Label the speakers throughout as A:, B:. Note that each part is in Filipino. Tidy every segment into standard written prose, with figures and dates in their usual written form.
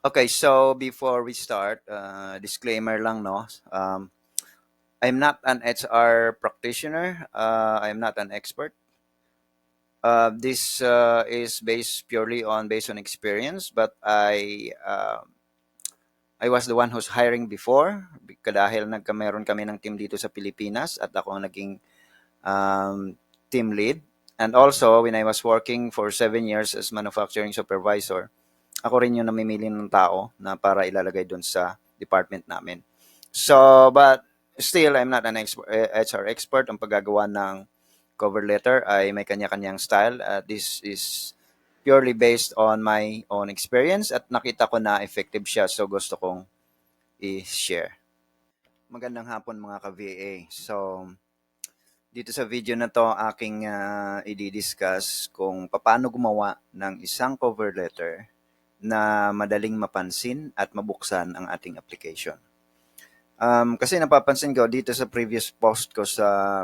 A: Okay, so before we start, disclaimer lang, no? I'm not an HR practitioner. I'm not an expert. This is based on experience, but I was the one who's hiring before dahil nagkameron kami ng team dito sa Pilipinas at ako ang naging team lead. And also, when I was working for 7 years as manufacturing supervisor, ako rin yung namimili ng tao na para ilalagay doon sa department namin. So, but still, I'm not an HR expert. Ang paggagawa ng cover letter ay may kanya-kanyang style. This is purely based on my own experience at nakita ko na effective siya, so gusto kong i-share. Magandang hapon mga ka-VA. So, dito sa video na to, aking i-discuss kung paano gumawa ng isang cover letter na madaling mapansin at mabuksan ang ating application. Kasi napapansin ko dito sa previous post ko sa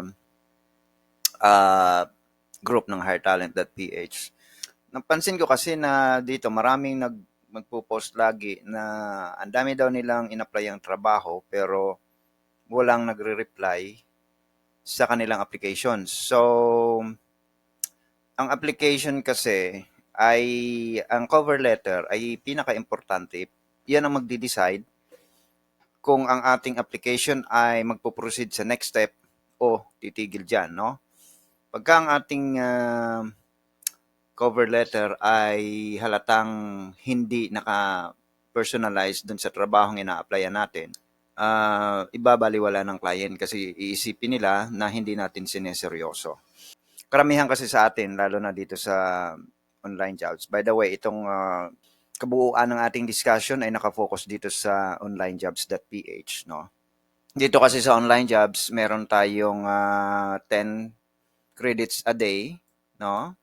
A: uh, group ng hiretalent.ph, napansin ko kasi na dito maraming magpo-post lagi na ang dami daw nilang in-apply ang trabaho pero walang nagre-reply sa kanilang application. So, ang application kasi ay, ang cover letter ay pinaka-importante. Yan ang magde-decide kung ang ating application ay magpo-proceed sa next step o titigil dyan, no? Pagka ang ating cover letter ay halatang hindi naka-personalize dun sa trabahong ina-applyan natin, ibabaliwala ng client kasi iisipin nila na hindi natin sineseryoso. Karamihan kasi sa atin, lalo na dito sa online jobs. By the way, itong kabuuan ng ating discussion ay nakafocus dito sa onlinejobs.ph, no? Dito kasi sa online jobs, meron tayong 10 credits a day, no?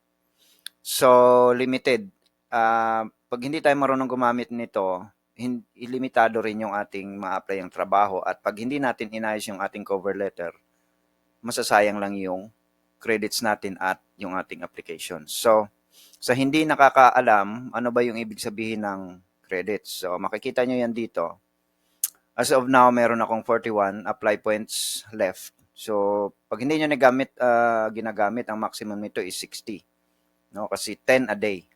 A: So, limited. Pag hindi tayo marunong gumamit nito, ilimitado rin yung ating ma-apply ang trabaho at pag hindi natin inayos yung ating cover letter, masasayang lang yung credits natin at yung ating application. So, sa hindi nakakaalam, ano ba yung ibig sabihin ng credits? So, makikita nyo yan dito. As of now, meron akong 41 apply points left. So, pag hindi nyo ginagamit, ang maximum nito is 60. No? Kasi 10 a day.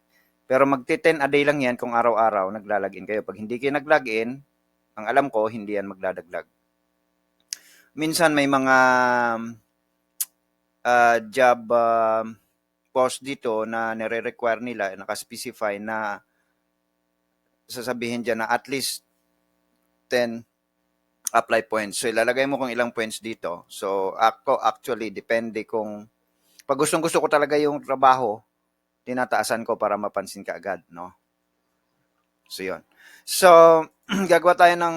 A: Pero magti-10 a day lang yan kung araw-araw naglalagin kayo. Pag hindi kayo naglagin, ang alam ko, hindi yan magdadaglag. Minsan may mga job post dito na nire-require nila, naka-specify na sasabihin dyan na at least 10 apply points. So, ilalagay mo kung ilang points dito. So, ako actually, depende kung pag gustong-gusto ko talaga yung trabaho, tinataasan ko para mapansin ka agad, no? So, yun. So, gagawa tayo ng,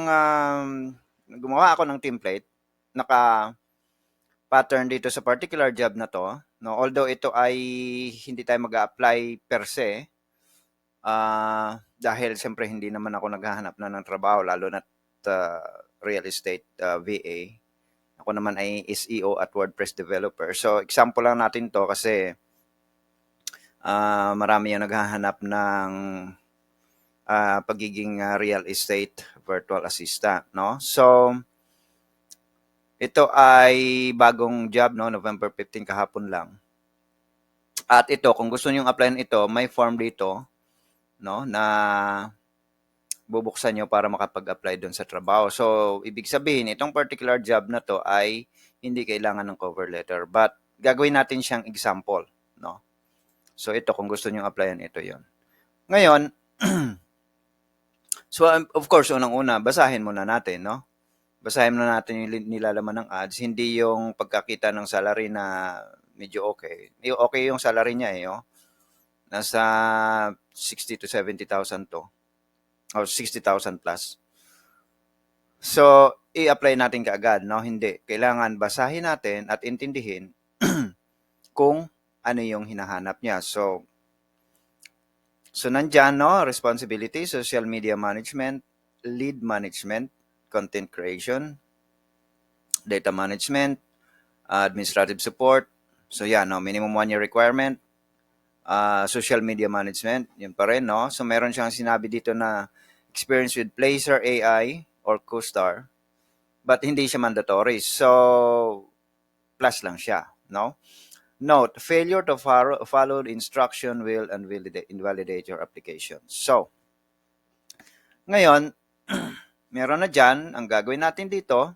A: gumawa ako ng template, naka-pattern dito sa particular job na to, no? Although ito ay hindi tayo mag-a-apply per se, dahil siyempre hindi naman ako naghahanap na ng trabaho, lalo na real estate VA. Ako naman ay SEO at WordPress developer. So, example lang natin to kasi marami yung naghahanap ng pagiging real estate virtual assistant, no? So, ito ay bagong job, no? November 15 kahapon lang. At ito, kung gusto niyo applyan ito, may form dito, no, na bubuksan nyo para makapag-apply doon sa trabaho. So, ibig sabihin, itong particular job na to ay hindi kailangan ng cover letter. But, gagawin natin siyang example, no? So, ito, kung gusto nyo applyan, ito yon. Ngayon, so, of course, unang-una, basahin muna natin, no? Basahin muna natin yung nilalaman ng ads. Hindi yung pagkakita ng salary na medyo okay. Okay yung salary niya eh, oh. Nasa 60 to 70,000 to. O 60,000 plus. So, i-apply natin kaagad, no? Hindi. Kailangan basahin natin at intindihin kung ano yung hinahanap niya. So nandyan, no? Responsibility, social media management, lead management, content creation, data management, administrative support. So, yan, no? Minimum 1 year requirement. Social media management, yun pa rin, no? So, meron siyang sinabi dito na experience with Placer AI or CoStar, but hindi siya mandatory. So, plus lang siya, no? Note, failure to follow the instruction will invalidate your application. So, ngayon, meron na dyan. Ang gagawin natin dito,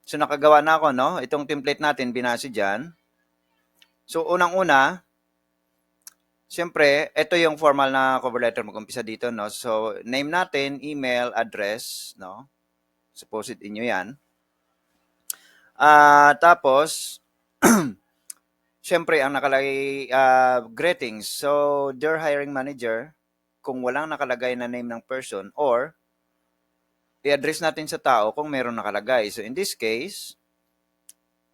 A: so nakagawa na ako, no? Itong template natin, binase dyan. So, unang-una, siyempre, ito yung formal na cover letter. Mag-umpisa dito, no? So, name natin, email, address, no? Suppose it inyo yan. Tapos, siyempre, ang nakalagay, greetings. So, dear hiring manager, kung walang nakalagay na name ng person or i-address natin sa tao kung meron nakalagay. So, in this case,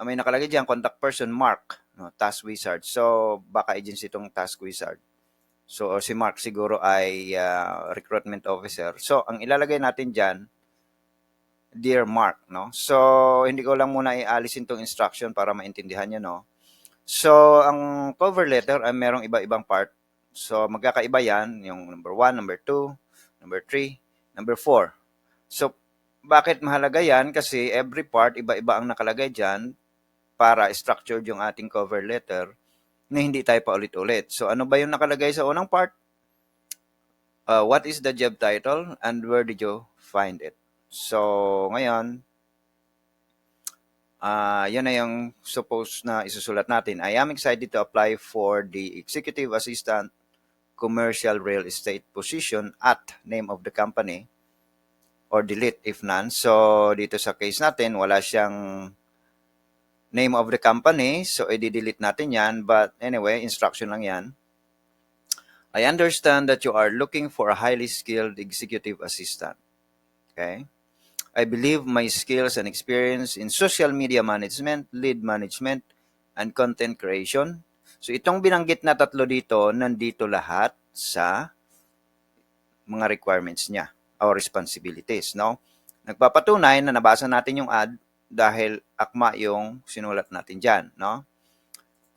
A: may nakalagay dyan, contact person, Mark, no, Task Wizard. So, baka agency itong Task Wizard. So, si Mark siguro ay recruitment officer. So, ang ilalagay natin dyan, Dear Mark, no? So, hindi ko lang muna ialisin itong instruction para maintindihan nyo, no? So, ang cover letter ay merong iba-ibang part. So, magkakaiba yan, yung number 1, number 2, number 3, number 4. So, bakit mahalaga yan? Kasi every part, iba-iba ang nakalagay dyan para structured yung ating cover letter na hindi tayo pa ulit-ulit. So, ano ba yung nakalagay sa unang part? What is the job title and where did you find it? So, ngayon, yan na yung suppose na isusulat natin. I am excited to apply for the Executive Assistant Commercial Real Estate position at name of the company or delete if none. So, dito sa case natin, wala siyang name of the company. So, i-delete natin yan. But anyway, instruction lang yan. I understand that you are looking for a highly skilled executive assistant. Okay? I believe my skills and experience in social media management, lead management, and content creation. So, itong binanggit na tatlo dito, nandito lahat sa mga requirements niya or responsibilities, no? Nagpapatunay na nabasa natin yung ad dahil akma yung sinulat natin dyan, no?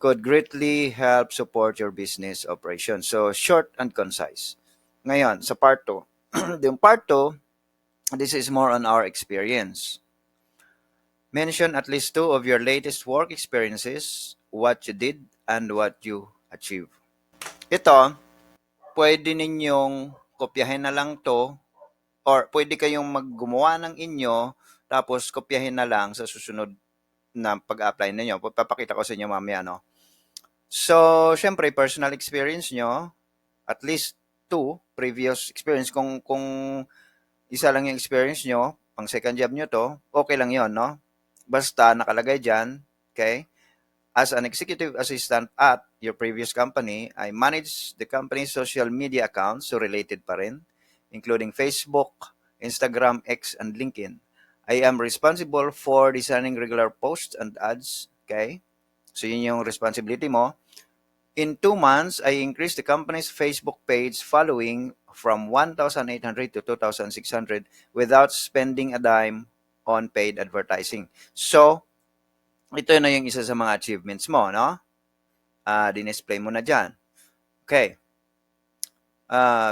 A: Could greatly help support your business operation. So, short and concise. Ngayon, sa part 2. Yung part 2, this is more on our experience. Mention at least 2 of your latest work experiences, what you did, and what you achieved. Ito, pwede ninyong kopyahin na lang to or pwede kayong maggumawa ng inyo tapos kopyahin na lang sa susunod na pag-apply ninyo. Papakita ko sa inyo mamaya, no? So, syempre, personal experience nyo, at least 2 previous experience. Kung isa lang yung experience nyo, pang second job nyo to, okay lang yon, no? Basta nakalagay dyan, okay? As an executive assistant at your previous company, I manage the company's social media accounts, so related pa rin, including Facebook, Instagram, X, and LinkedIn. I am responsible for designing regular posts and ads, okay? So, yun yung responsibility mo. In 2 months, I increased the company's Facebook page following from 1,800 to 2,600 without spending a dime on paid advertising. So, ito na yung isa sa mga achievements mo, no? Dinisplay mo na dyan. Okay.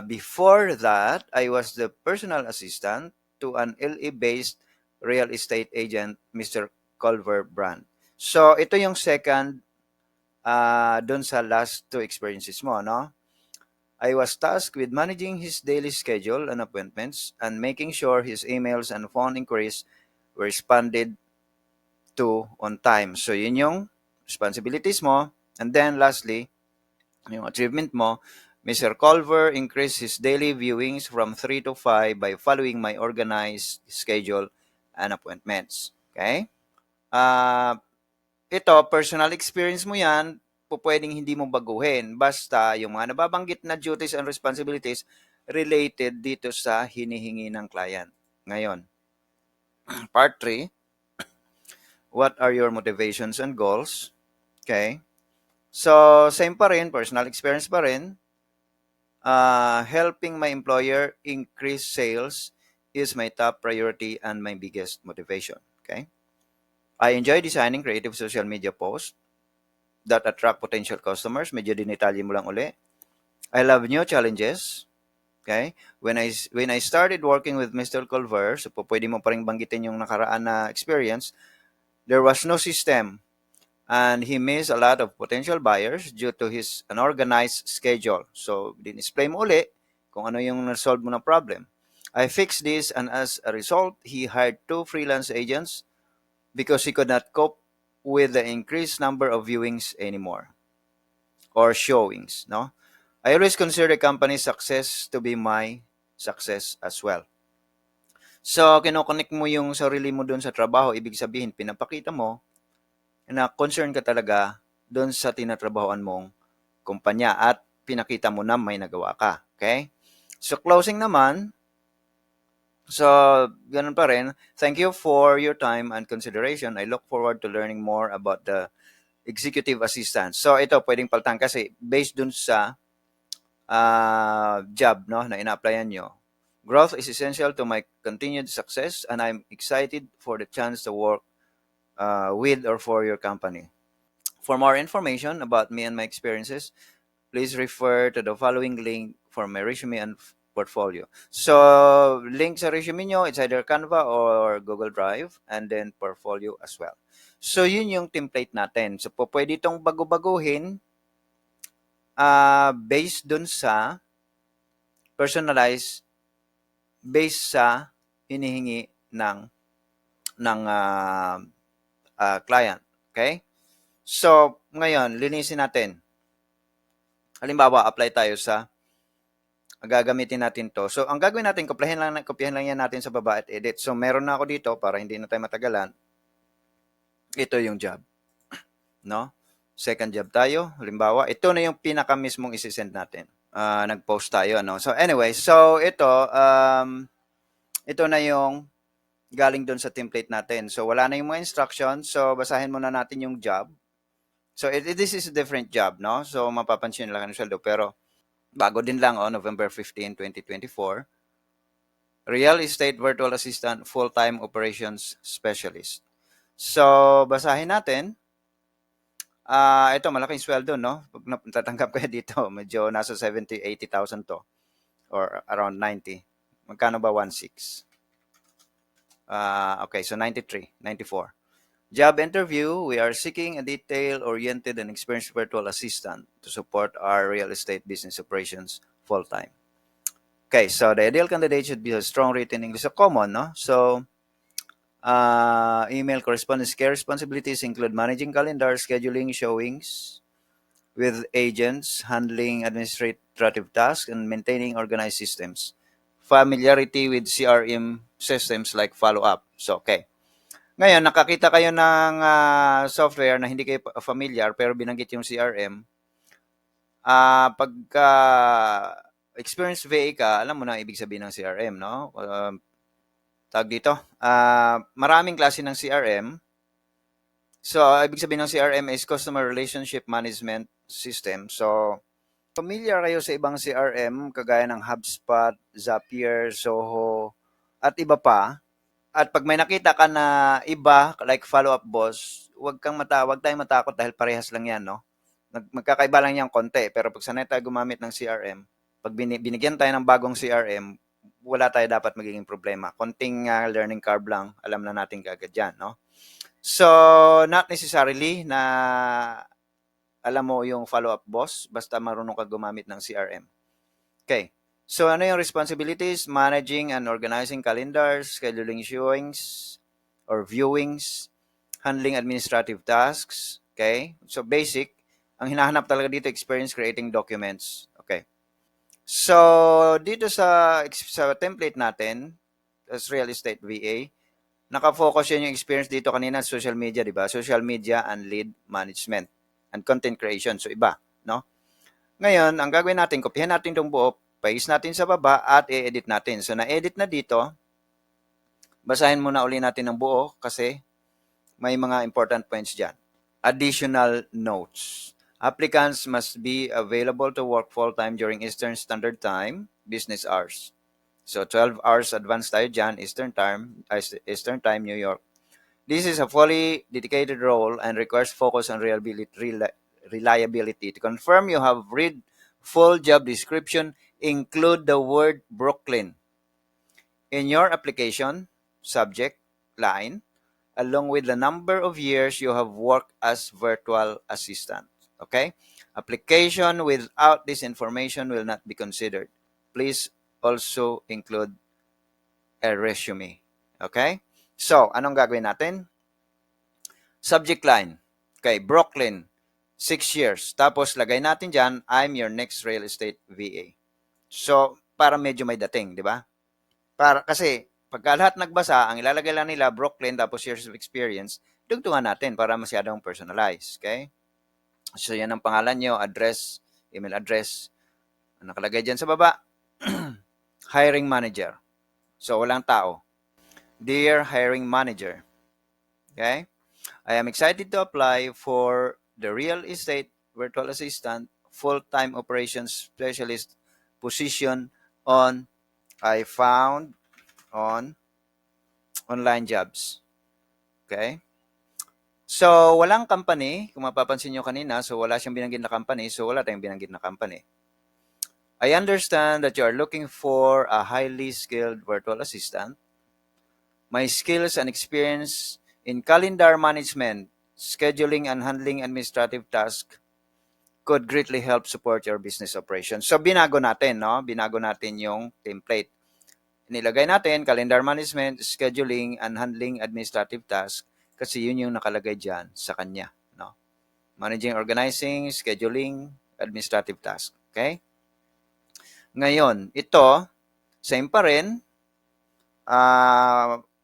A: Before that, I was the personal assistant to an LA-based real estate agent, Mr. Culver Brand. So, ito yung second dun sa last 2 experiences mo, no? I was tasked with managing his daily schedule and appointments and making sure his emails and phone inquiries were responded to on time. So, yun yung responsibilities mo. And then, lastly, yung achievement mo, Mr. Culver increased his daily viewings from 3 to 5 by following my organized schedule and appointments. Okay? Ito, personal experience mo yan, pwedeng hindi mo baguhin. Basta yung mga nababanggit na duties and responsibilities related dito sa hinihingi ng client. Ngayon, part 3, what are your motivations and goals? Okay? So, same pa rin, personal experience pa rin. Helping my employer increase sales is my top priority and my biggest motivation. Okay? I enjoy designing creative social media posts that attract potential customers. Medyo dinitalye mo lang uli. I love new challenges. Okay? When I started working with Mr. Culver, so pwede mo pa rin banggitin yung nakaraan na experience, there was no system and he missed a lot of potential buyers due to his unorganized schedule. So, din-display mo uli kung ano yung na-solve mo na problem. I fixed this and as a result, he hired 2 freelance agents because he could not cope with the increased number of viewings anymore or showings, no? I always consider the company's success to be my success as well. So, kinoconnect mo yung sarili mo doon sa trabaho, ibig sabihin, pinapakita mo na concern ka talaga doon sa tinatrabahoan mong kumpanya at pinakita mo na may nagawa ka. Okay? So, closing naman, so, ganun pa rin. Thank you for your time and consideration. I look forward to learning more about the executive assistant. So, ito, pwedeng paltang kasi based dun sa job no, na ina-applyan nyo. Growth is essential to my continued success and I'm excited for the chance to work with or for your company. For more information about me and my experiences, please refer to the following link for my resume and portfolio. So, link sa resume nyo, it's either Canva or Google Drive, and then portfolio as well. So, yun yung template natin. So, pwede itong bago-baguhin based dun sa personalized, based sa hinihingi ng client. Okay? So, ngayon, linisin natin. Halimbawa, apply tayo sa gagamitin natin to. So, ang gagawin natin, kopyahin lang yan natin sa baba at edit. So, meron na ako dito para hindi na tayo matagalan. Ito yung job. No? Second job tayo. Halimbawa, ito na yung pinaka mismong isi-send natin. Nag-post tayo. No? So, anyway. So, ito na yung galing doon sa template natin. So, wala na yung mga instructions. So, basahin muna natin yung job. So, this is a different job, no? So, mapapansin lang ang sweldo. Pero, bago din lang, November 15, 2024. Real Estate Virtual Assistant, Full-Time Operations Specialist. So, basahin natin. Ito, malaking sweldo, no? Pag tatanggap kayo dito, medyo nasa 70, 80,000 to. Or around 90. Magkano ba 1.6? Okay, so 93, 94. Job interview, we are seeking a detail-oriented and experienced virtual assistant to support our real estate business operations full-time. Okay, so the ideal candidate should be a strong written English, so common, no? So, email correspondence care responsibilities include managing calendar, scheduling showings with agents, handling administrative tasks, and maintaining organized systems. Familiarity with CRM systems like follow-up. So, okay. Ngayon, nakakita kayo ng software na hindi kayo familiar pero binanggit yung CRM. Pagka experienced VA ka, alam mo na ibig sabihin ng CRM, no? Tag dito. Maraming klase ng CRM. So, ibig sabihin ng CRM is Customer Relationship Management System. So, familiar kayo sa ibang CRM kagaya ng HubSpot, Zapier, Zoho, at iba pa. At pag may nakita ka na iba, like follow-up boss, wag tayong matakot dahil parehas lang yan, no? Magkakaiba lang yan konti. Pero pag sanay tayo gumamit ng CRM, pag binigyan tayo ng bagong CRM, wala tayo dapat magiging problema. Konting learning curve lang, alam na natin kagad yan, no? So, not necessarily na alam mo yung follow-up boss, basta marunong ka gumamit ng CRM. Okay. So, ano yung responsibilities? Managing and organizing calendars, scheduling showings or viewings, handling administrative tasks. Okay? So, basic. Ang hinahanap talaga dito, experience creating documents. Okay. So, dito sa template natin, as real estate VA, nakafocus yan yung experience dito kanina sa social media, di ba? Social media and lead management and content creation. So, iba, no? Ngayon, ang gagawin natin, kopyahin natin itong buo, paste natin sa baba at i-edit natin. So, na-edit na dito. Basahin muna uli natin ng buo kasi may mga important points dyan. Additional notes. Applicants must be available to work full-time during Eastern Standard Time, business hours. So, 12 hours advance tayo dyan, Eastern Time, New York. This is a fully dedicated role and requires focus on reliability. To confirm you have read full job description, include the word Brooklyn in your application subject line, along with the number of years you have worked as virtual assistant. Okay? Application without this information will not be considered. Please also include a resume. Okay? So, anong gagawin natin? Subject line. Okay, Brooklyn, 6 years. Tapos, lagay natin dyan, I'm your next real estate VA. So, para medyo may dating, di ba? Kasi, pagka lahat nagbasa, ang ilalagay lang nila, Brooklyn, tapos years of experience, dugtungan natin para masyadong personalized. Okay? So, yan ang pangalan nyo, address, email address. Ang nakalagay dyan sa baba, hiring manager. So, walang tao. Dear hiring manager. Okay? I am excited to apply for the real estate virtual assistant full-time operations specialist position I found on online jobs. Okay? So, walang company. Kung mapapansin nyo kanina, so wala siyang binanggit na company. So, wala tayong binanggit na company. I understand that you are looking for a highly skilled virtual assistant. My skills and experience in calendar management, scheduling, and handling administrative tasks could greatly help support your business operations. So, binago natin, no? Binago natin yung template. Nilagay natin, calendar management, scheduling, and handling administrative tasks kasi yun yung nakalagay dyan sa kanya, no? Managing, organizing, scheduling, administrative tasks. Okay? Ngayon, ito, same pa rin.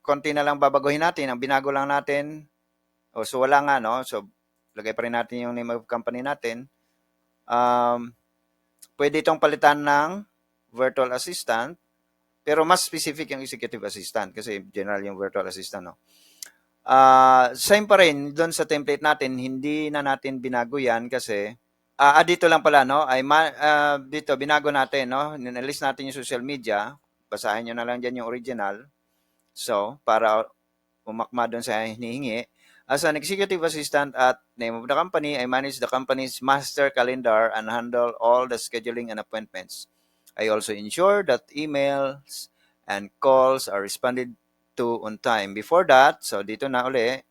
A: Konti na lang babaguhin natin. Ang binago lang natin, so wala nga, no? So, lagay pa rin natin yung name of company natin. Pwede itong palitan ng virtual assistant, pero mas specific yung executive assistant kasi general yung virtual assistant, no? Same pa rin doon sa template natin, hindi na natin binago yan kasi dito lang pala, no? Dito binago natin, no? Nilist natin yung social media. Basahin nyo na lang dyan yung original. So, para umakma doon sa hinihingi. As an executive assistant at name of the company, I manage the company's master calendar and handle all the scheduling and appointments. I also ensure that emails and calls are responded to on time. Before that, so dito na uli,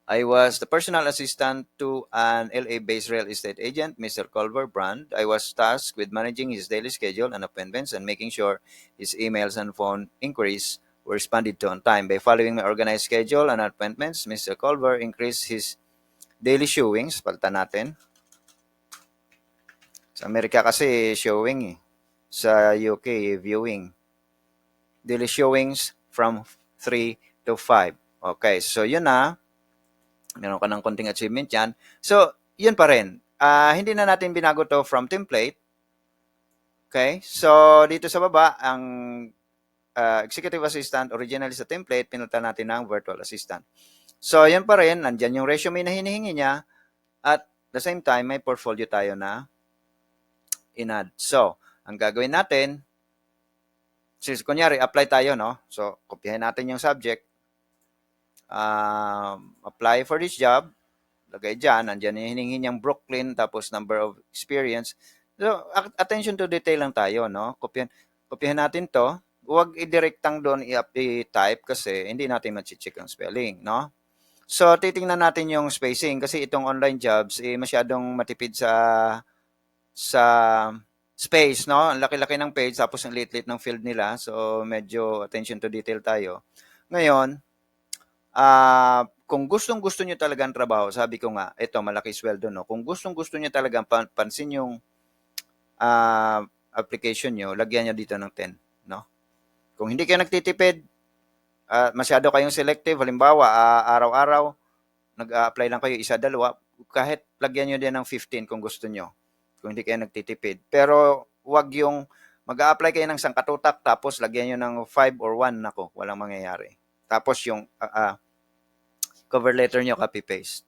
A: I was the personal assistant to an LA-based real estate agent, Mr. Culver Brand. I was tasked with managing his daily schedule and appointments and making sure his emails and phone inquiries were responded to on time. By following my organized schedule and appointments, Mr. Culver increased his daily showings. Palitan natin. Sa Amerika kasi showing eh. Sa UK, viewing. Daily showings from 3 to 5. Okay, so yun na. Meron ka ng konting achievement yan. So, yun pa rin. Hindi na natin binago to from template. Okay? So, dito sa baba, ang executive assistant, originally sa template, pinalitan natin ng virtual assistant. So, yun pa rin. Nandyan yung resume na hinihingi niya. At the same time, may portfolio tayo na in-add. So, ang gagawin natin, since kunyari, apply tayo, no? So, kopyahin natin yung subject. Apply for this job. Lagay dyan, nandyan yung hiningi niyang Brooklyn, tapos number of experience. So, attention to detail lang tayo, no? Kopyahin natin to. Huwag i-directang doon i-type kasi hindi natin ma-check ang spelling, no? So, titingnan natin yung spacing kasi itong online jobs, masyadong matipid sa space, no? Ang laki-laki ng page, tapos ang liit-liit ng field nila. So, medyo attention to detail tayo. Ngayon, kung gustong-gusto nyo talagang trabaho, sabi ko nga, ito, malaki sweldo, no? Kung gustong-gusto nyo talagang pansin yung application nyo, lagyan nyo dito ng 10, no? Kung hindi kayo nagtitipid, masyado kayong selective, halimbawa, araw-araw, nag-a-apply lang kayo, isa, dalawa, kahit lagyan nyo din ng 15 kung gusto nyo, kung hindi kayo nagtitipid. Pero, wag yung mag-a-apply kayo ng sangkatutak, tapos lagyan nyo ng 5 or 1, nako, walang mangyayari. Tapos yung cover letter nyo, copy-paste.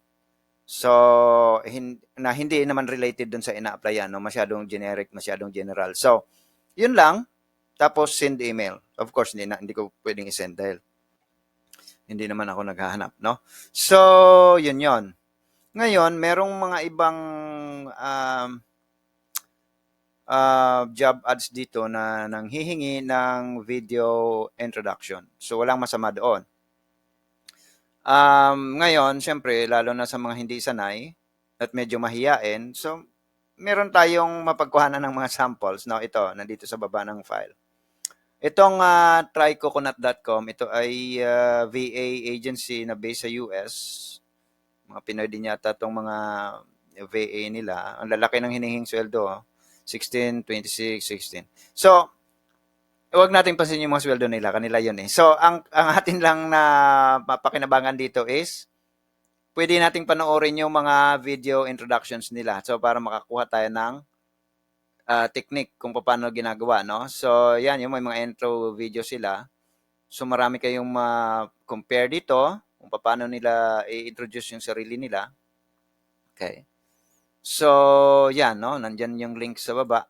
A: So, hindi naman related dun sa ina-applyan, no? Masyadong generic, masyadong general. So, yun lang. Tapos, send email. Of course, hindi ko pwedeng i-send dahil hindi naman ako naghahanap, no? So, yun yon. Ngayon, merong mga ibang job ads dito na nanghihingi ng video introduction. So, walang masama doon. Ngayon, syempre, lalo na sa mga hindi sanay at medyo mahiyain, so, meron tayong mapagkuhanan ng mga samples. No, ito, nandito sa baba ng file. Itong trycoconut.com, ito ay VA agency na based sa US. Mga Pinoy din yata itong mga VA nila. Ang lalaki ng hinihing sweldo, 16, 26, 16. So, huwag nating pansinin yung mga sweldo nila, kanila yun eh. So, ang atin lang na mapakinabangan dito is, pwede nating panoorin yung mga video introductions nila. So, para makakuha tayo ng technique kung paano ginagawa, no? So, yan, yung may mga intro video sila. So, marami kayong ma-compare dito kung paano nila i-introduce yung sarili nila. Okay. So, yan, no? Nandyan yung link sa baba.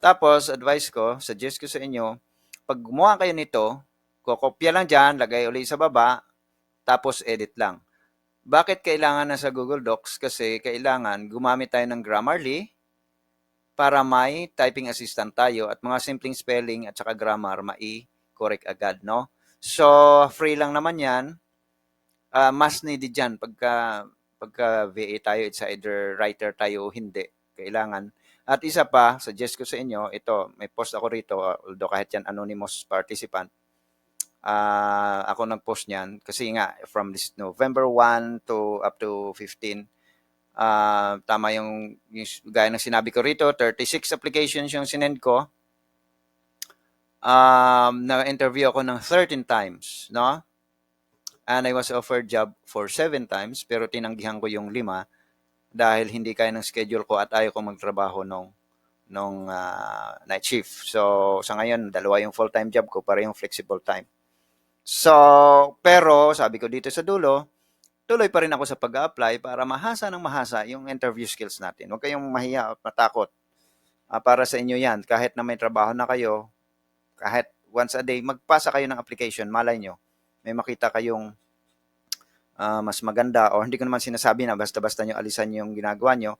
A: Tapos, advice ko, suggest ko sa inyo, pag gumawa kayo nito, kokopya lang dyan, lagay ulit sa baba, tapos edit lang. Bakit kailangan na sa Google Docs? Kasi kailangan gumamit tayo ng Grammarly para may typing assistant tayo at mga simpleng spelling at saka grammar mai-correct agad, no? So, free lang naman yan. Mas needed dyan pagka VA tayo, it's either writer tayo o hindi. Kailangan. At isa pa, suggest ko sa inyo, ito, may post ako rito, although kahit yan anonymous participant, ako nag-post niyan kasi nga from this November 1 to up to 15, tama yung gaya ng sinabi ko rito, 36 applications yung sinend ko. Na-interview ako ng 13 times, no? And I was offered job for 7 times, pero tinanggihan ko yung 5 dahil hindi kaya ng schedule ko at ayaw ko magtrabaho nung night shift. So, sa ngayon, 2 yung full-time job ko para yung flexible time. So, pero sabi ko dito sa dulo, tuloy pa rin ako sa pag-apply para mahasa ng mahasa yung interview skills natin. Huwag kayong mahiya at matakot. Para sa inyo yan. Kahit na may trabaho na kayo, kahit once a day, magpasa kayo ng application. Malay nyo, may makita kayong mas maganda. O hindi ko naman sinasabi na basta-basta nyo alisan yung ginagawa nyo.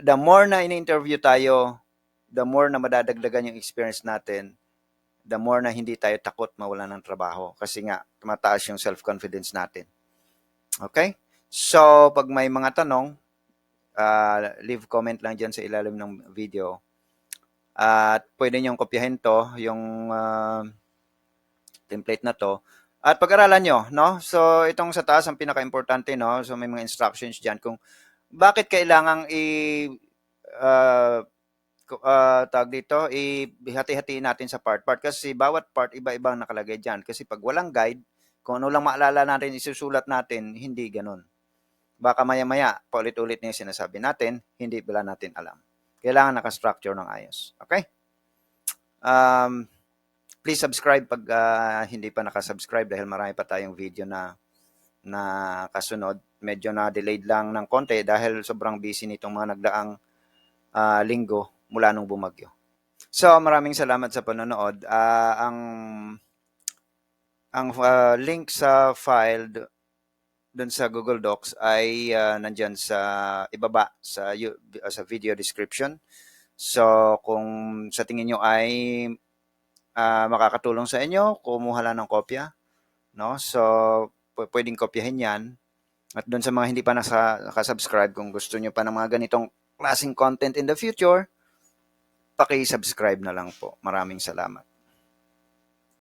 A: The more na in-interview tayo, the more na madadagdagan yung experience natin, the more na hindi tayo takot mawala ng trabaho. Kasi nga, tumataas yung self-confidence natin. Okay? So, pag may mga tanong, leave comment lang dyan sa ilalim ng video. At pwede niyong kopyahin to, yung template na to. At pag-aralan nyo, no? So, itong sa taas ang pinaka-importante, no? So, may mga instructions dyan kung bakit kailangang tawag dito, ihati-hatiin natin sa part-part kasi bawat part iba-ibang nakalagay dyan. Kasi pag walang guide, kung ano lang maalala natin, isusulat natin, hindi ganun. Baka maya-maya, paulit-ulit na yung sinasabi natin, hindi pala natin alam. Kailangan naka-structure ng ayos. Okay? Please subscribe pag hindi pa nakasubscribe dahil marami pa tayong video na kasunod. Medyo na delayed lang ng konti dahil sobrang busy nitong mga nagdaang linggo mula nung bumagyo. So, maraming salamat sa panonood. Ang link sa file doon sa Google Docs ay nandyan sa ibaba sa video description. So, kung sa tingin nyo ay makakatulong sa inyo, kumuha lang ng kopya. No? So, pwedeng kopyahin yan. At doon sa mga hindi pa nakasubscribe, kung gusto nyo pa ng mga ganitong klaseng content in the future, paki-subscribe na lang po. Maraming salamat.